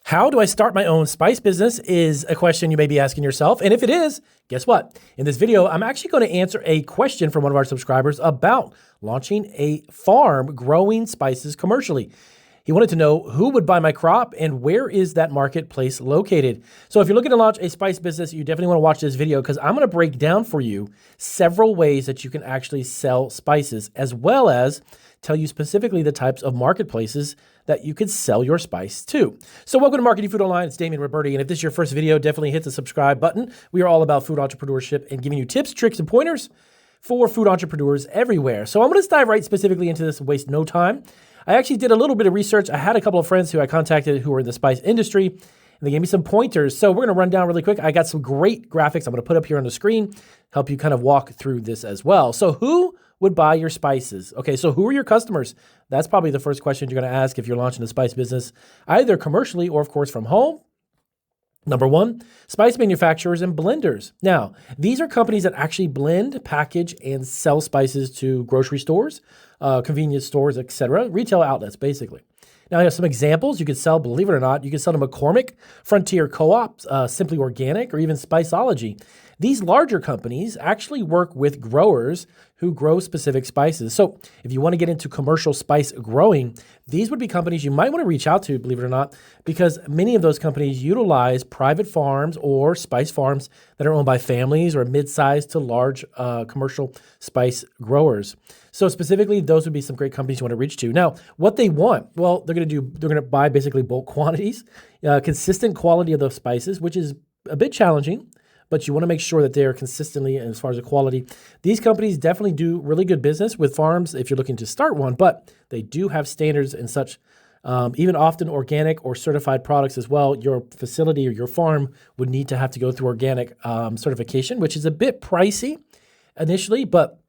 How do I start my own spice business is a question you may be asking yourself. And if it is, guess what? In this video, I'm actually going to answer a question from one of our subscribers about launching a farm growing spices commercially. He wanted to know who would buy my crop and where is that marketplace located. So if you're looking to launch a spice business, you definitely want to watch this video because I'm going to break down for you several ways that you can actually sell spices, as well as tell you specifically the types of marketplaces that you could sell your spice to. So welcome to Marketing Food Online. It's Damian Roberti. And if this is your first video, definitely hit the subscribe button. We are all about food entrepreneurship and giving you tips, tricks, and pointers for food entrepreneurs everywhere. So I'm going to dive right specifically into this and waste no time. I actually did a little bit of research. I had a couple of friends who I contacted who were in the spice industry, and they gave me some pointers. So we're going to run down really quick. I got some great graphics I'm going to put up here on the screen, help you kind of walk through this as well. So who would buy your spices? Okay, so who are your customers? That's probably the first question you're going to ask if you're launching a spice business, either commercially or, of course, from home. Number one, spice manufacturers and blenders. Now, these are companies that actually blend, package, and sell spices to grocery stores, convenience stores, etc., retail outlets, basically. Now, I have some examples. You could sell, believe it or not, you could sell to McCormick, Frontier Co-op, Simply Organic, or even Spiceology. These larger companies actually work with growers who grow specific spices. So if you want to get into commercial spice growing, these would be companies you might want to reach out to, believe it or not, because many of those companies utilize private farms or spice farms that are owned by families or mid-sized to large commercial spice growers. So specifically, those would be some great companies you want to reach to. Now, what they want, well, they're going to buy basically bulk quantities, consistent quality of those spices, which is a bit challenging, but you want to make sure that they are consistently, and as far as the quality, these companies definitely do really good business with farms if you're looking to start one, but they do have standards and such, even often organic or certified products as well. Your facility or your farm would need to have to go through organic certification, which is a bit pricey initially, but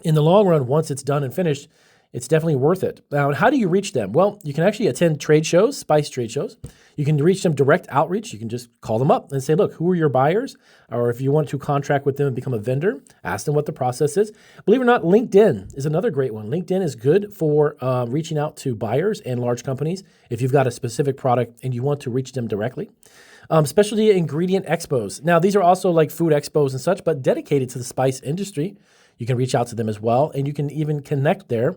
in the long run, once it's done and finished, it's definitely worth it. Now, how do you reach them? Well, you can actually attend trade shows, spice trade shows. You can reach them direct outreach. You can just call them up and say, look, who are your buyers? Or if you want to contract with them and become a vendor, ask them what the process is. Believe it or not, LinkedIn is another great one. LinkedIn is good for reaching out to buyers and large companies if you've got a specific product and you want to reach them directly. Specialty ingredient expos. Now, these are also like food expos and such, but dedicated to the spice industry. You can reach out to them as well, and you can even connect there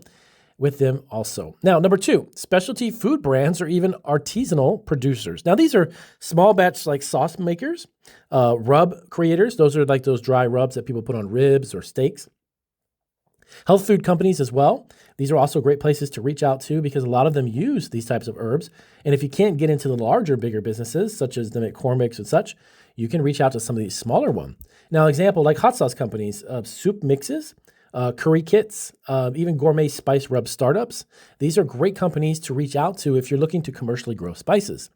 with them also. Now, number two, specialty food brands or even artisanal producers. Now, these are small batch like sauce makers, rub creators. Those are like those dry rubs that people put on ribs or steaks. Health food companies as well. These are also great places to reach out to because a lot of them use these types of herbs. And if you can't get into the larger, bigger businesses, such as the McCormick's and such, you can reach out to some of these smaller ones. Now, example, like hot sauce companies, soup mixes, curry kits, even gourmet spice rub startups. These are great companies to reach out to if you're looking to commercially grow spices.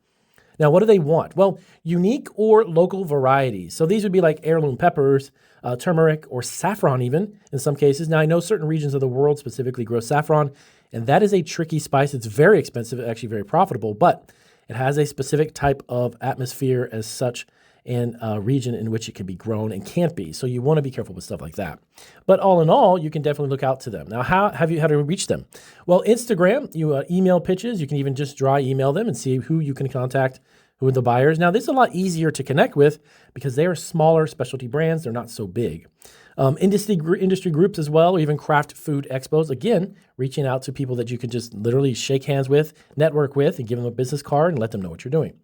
Now, what do they want? Well, unique or local varieties. So these would be like heirloom peppers, turmeric, or saffron even in some cases. Now, I know certain regions of the world specifically grow saffron, and that is a tricky spice. It's very expensive, actually very profitable, but it has a specific type of atmosphere as such and region in which it can be grown and can't be. So you want to be careful with stuff like that. But all in all, you can definitely look out to them. Now, how to reach them? Well, Instagram, you email pitches. You can even just dry email them and see who you can contact, who are the buyers. Now, this is a lot easier to connect with because they are smaller specialty brands. They're not so big. Industry groups as well, or even craft food expos. Again, reaching out to people that you can just literally shake hands with, network with, and give them a business card and let them know what you're doing.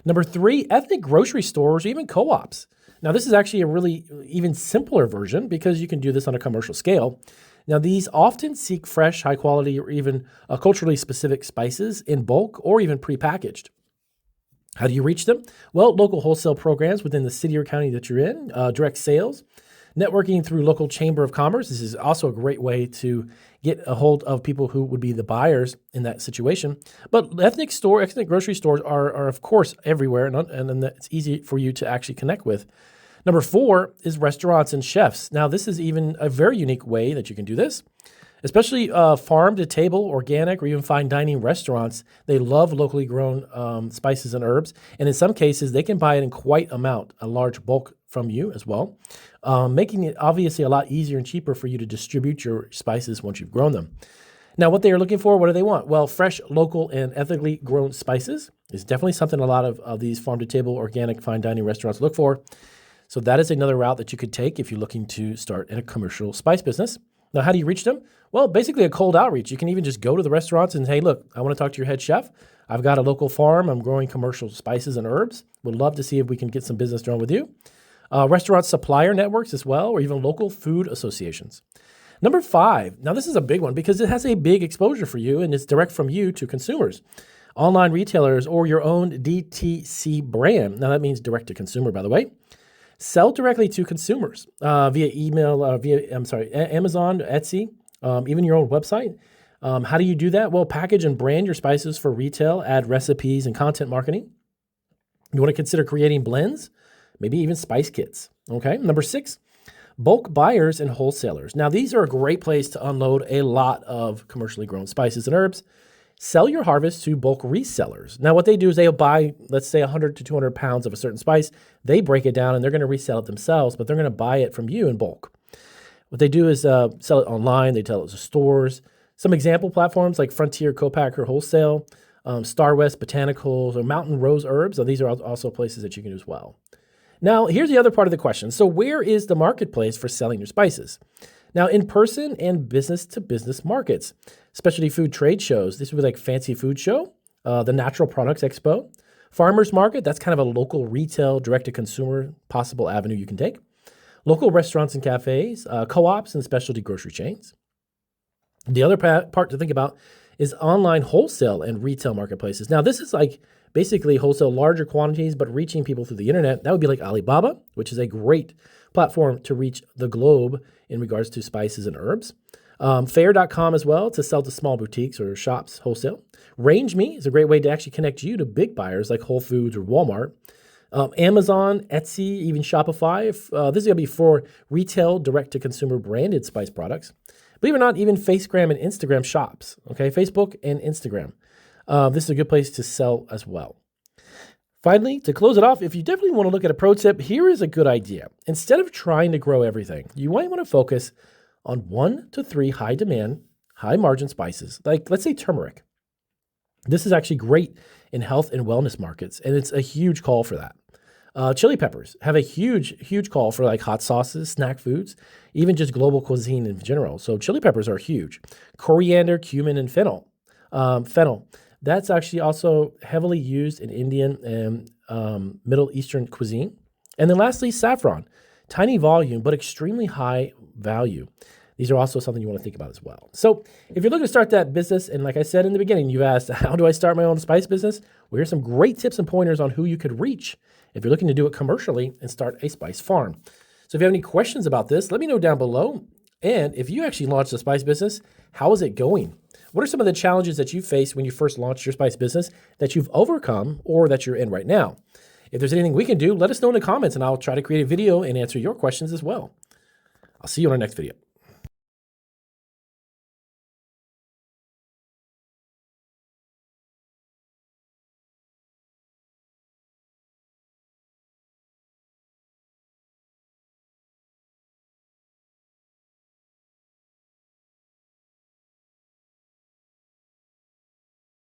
Number three, ethnic grocery stores or even co-ops. Now, this is actually a really even simpler version because you can do this on a commercial scale. Now, these often seek fresh, high quality, or even culturally specific spices in bulk or even prepackaged. How do you reach them? Well, local wholesale programs within the city or county that you're in, direct sales, networking through local chamber of commerce. This is also a great way to get a hold of people who would be the buyers in that situation. But ethnic grocery stores are of course everywhere, and it's easy for you to actually connect with. Number four is restaurants and chefs. Now, this is even a very unique way that you can do this, especially farm to table, organic, or even fine dining restaurants. They love locally grown spices and herbs. And in some cases, they can buy it in quite a large bulk from you as well, making it obviously a lot easier and cheaper for you to distribute your spices once you've grown them. Now, what they are looking for, what do they want? Well, fresh, local, and ethically grown spices is definitely something a lot of these farm-to-table, organic, fine dining restaurants look for. So that is another route that you could take if you're looking to start in a commercial spice business. Now, how do you reach them? Well, basically a cold outreach. You can even just go to the restaurants and, hey, look, I want to talk to your head chef. I've got a local farm. I'm growing commercial spices and herbs. Would love to see if we can get some business done with you. Restaurant supplier networks as well, or even local food associations. Number 5, now this is a big one because it has a big exposure for you and it's direct from you to consumers. Online retailers or your own DTC brand. Now that means direct to consumer, by the way. Sell directly to consumers via email, Amazon, Etsy, even your own website. How do you do that? Well, package and brand your spices for retail, add recipes and content marketing. You want to consider creating blends, maybe even spice kits. Okay. Number 6, bulk buyers and wholesalers. Now, these are a great place to unload a lot of commercially grown spices and herbs. Sell your harvest to bulk resellers. Now, what they do is they'll buy, let's say, 100 to 200 pounds of a certain spice. They break it down and they're going to resell it themselves, but they're going to buy it from you in bulk. What they do is sell it online. They tell it to stores. Some example platforms like Frontier Co-Packer Wholesale, Star West Botanicals, or Mountain Rose Herbs. So these are also places that you can do as well. Now, here's the other part of the question. So where is the marketplace for selling your spices? Now, in-person and business-to-business markets, specialty food trade shows. This would be like Fancy Food Show, the Natural Products Expo, Farmers Market. That's kind of a local retail, direct-to-consumer possible avenue you can take. Local restaurants and cafes, co-ops and specialty grocery chains. The other part to think about is online wholesale and retail marketplaces. Now, this is like basically wholesale larger quantities, but reaching people through the internet. That would be like Alibaba, which is a great platform to reach the globe in regards to spices and herbs. Fair.com as well to sell to small boutiques or shops wholesale. Range Me is a great way to actually connect you to big buyers like Whole Foods or Walmart. Amazon, Etsy, even Shopify. This is going to be for retail, direct-to-consumer branded spice products. Believe it or not, even Facegram and Instagram shops. Okay, Facebook and Instagram. This is a good place to sell as well. Finally, to close it off, if you definitely want to look at a pro tip, here is a good idea. Instead of trying to grow everything, you might want to focus on 1 to 3 high demand, high margin spices, like let's say turmeric. This is actually great in health and wellness markets, and it's a huge call for that. Chili peppers have a huge call for like hot sauces, snack foods, even just global cuisine in general. So chili peppers are huge. Coriander, cumin, and fennel. That's actually also heavily used in Indian and Middle Eastern cuisine. And then lastly, saffron. Tiny volume, but extremely high value. These are also something you want to think about as well. So if you're looking to start that business, and like I said in the beginning, you've asked, how do I start my own spice business? Well, here's some great tips and pointers on who you could reach if you're looking to do it commercially and start a spice farm. So if you have any questions about this, let me know down below. And if you actually launched a spice business, how is it going? What are some of the challenges that you faced when you first launched your spice business that you've overcome or that you're in right now? If there's anything we can do, let us know in the comments and I'll try to create a video and answer your questions as well. I'll see you on our next video.